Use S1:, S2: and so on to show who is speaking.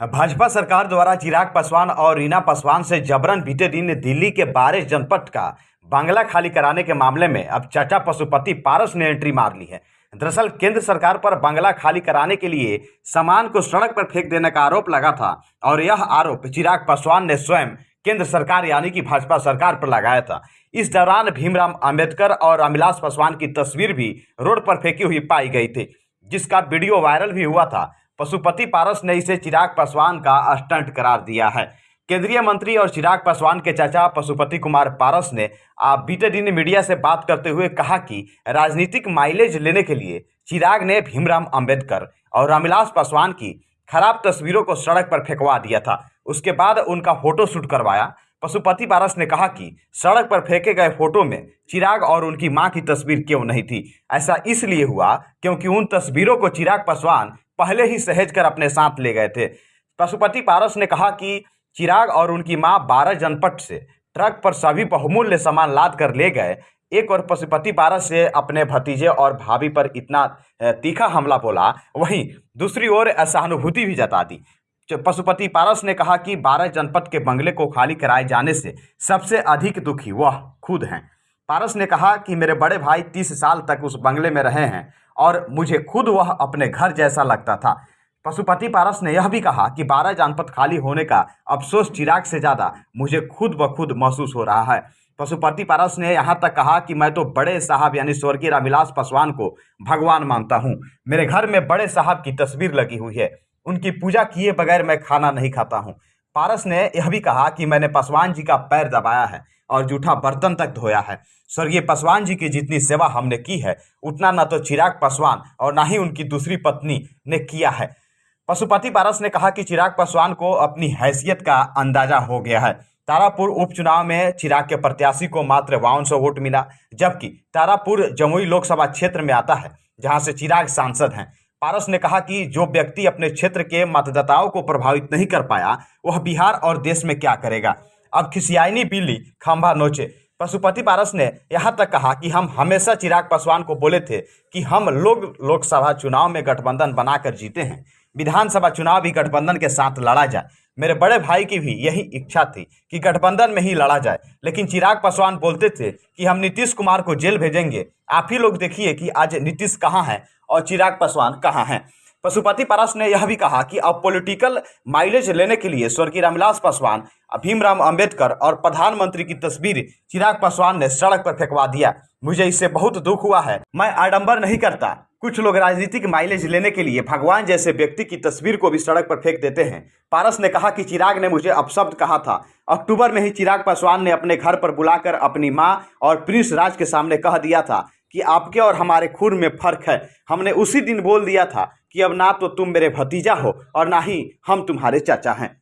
S1: भाजपा सरकार द्वारा चिराग पासवान और रीना पासवान से जबरन बीते दिन दिल्ली के 12 जनपद का बांग्ला खाली कराने के मामले में अब चाचा पशुपति पारस ने एंट्री मार ली है। दरअसल केंद्र सरकार पर बांग्ला खाली कराने के लिए सामान को सड़क पर फेंक देने का आरोप लगा था और यह आरोप चिराग पासवान ने स्वयं केंद्र सरकार यानी कि भाजपा सरकार पर लगाया था। इस दौरान भीमराव अंबेडकर और रामविलास पासवान की तस्वीर भी रोड पर फेंकी हुई पाई गई थी, जिसका वीडियो वायरल भी हुआ था। पशुपति पारस ने इसे चिराग पासवान का स्टंट करार दिया है। केंद्रीय मंत्री और चिराग पासवान के चाचा पशुपति कुमार पारस ने बीते दिन मीडिया से बात करते हुए कहा कि राजनीतिक माइलेज लेने के लिए चिराग ने भीमराव अंबेडकर और रामविलास पासवान की खराब तस्वीरों को सड़क पर फेंकवा दिया था। उसके बाद उनका फोटो शूट करवाया। पशुपति पारस ने कहा कि सड़क पर फेंके गए फोटो में चिराग और उनकी मां की तस्वीर क्यों नहीं थी। ऐसा इसलिए हुआ क्योंकि उन तस्वीरों को चिराग पासवान पहले ही सहेज कर अपने साथ ले गए थे। पशुपति पारस ने कहा कि चिराग और उनकी मां 12 जनपद से ट्रक पर सभी बहुमूल्य सामान लाद कर ले गए। एक और पशुपति पारस से अपने भतीजे और भाभी पर इतना तीखा हमला बोला, वहीं दूसरी ओर सहानुभूति भी जता दी। पशुपति पारस ने कहा कि 12 जनपद के बंगले को खाली कराए जाने से सबसे अधिक दुखी वह खुद हैं। पारस ने कहा कि मेरे बड़े भाई 30 साल तक उस बंगले में रहे हैं और मुझे खुद वह अपने घर जैसा लगता था। पशुपति पारस ने यह भी कहा कि 12 जनपद खाली होने का अफसोस चिराग से ज़्यादा मुझे खुद ब खुद महसूस हो रहा है। पशुपति पारस ने यहाँ तक कहा कि मैं तो बड़े साहब यानी स्वर्गीय रामविलास पासवान को भगवान मानता हूँ। मेरे घर में बड़े साहब की तस्वीर लगी हुई है, उनकी पूजा किए बगैर मैं खाना नहीं खाता हूँ। पारस ने यह भी कहा कि मैंने पासवान जी का पैर दबाया है और जूठा बर्तन तक धोया है। स्वर्गीय पासवान जी की जितनी सेवा हमने की है उतना न तो चिराग पासवान और न ही उनकी दूसरी पत्नी ने किया है। पशुपति पारस ने कहा कि चिराग पासवान को अपनी हैसियत का अंदाजा हो गया है। तारापुर उपचुनाव में चिराग के प्रत्याशी को मात्र 5200 वोट मिला, जबकि तारापुर जमुई लोकसभा क्षेत्र में आता है जहां से चिराग सांसद हैं। पारस ने कहा कि जो व्यक्ति अपने क्षेत्र के मतदाताओं को प्रभावित नहीं कर पाया वह बिहार और देश में क्या करेगा। अब खिसियानी बिल्ली खंभा नोचे। पशुपति पारस ने यहाँ तक कहा कि हम हमेशा चिराग पासवान को बोले थे कि हम लोग लोकसभा चुनाव में गठबंधन बनाकर जीते हैं, विधानसभा चुनाव भी गठबंधन के साथ लड़ा जाए। मेरे बड़े भाई की भी यही इच्छा थी कि गठबंधन में ही लड़ा जाए, लेकिन चिराग पासवान बोलते थे कि हम नीतीश कुमार को जेल भेजेंगे। आप ही लोग देखिए कि आज नीतीश कहाँ हैं और चिराग पासवान कहाँ हैं। पशुपति पारस ने यह भी कहा कि अब पॉलिटिकल माइलेज लेने के लिए स्वर्गीय रामविलास पासवान, भीमराव अंबेडकर और प्रधानमंत्री की तस्वीर चिराग पासवान ने सड़क पर फेंकवा दिया। मुझे इससे बहुत दुख हुआ है। मैं आडंबर नहीं करता। कुछ लोग राजनीतिक माइलेज लेने के लिए भगवान जैसे व्यक्ति की तस्वीर को भी सड़क पर फेंक देते हैं। पारस ने कहा कि चिराग ने मुझे अपशब्द कहा था। अक्टूबर में ही चिराग पासवान ने अपने घर पर बुलाकर अपनी मां और प्रिंस राज के सामने कह दिया था कि आपके और हमारे खून में फर्क है। हमने उसी दिन बोल दिया था कि अब ना तो तुम मेरे भतीजा हो और ना ही हम तुम्हारे चाचा हैं।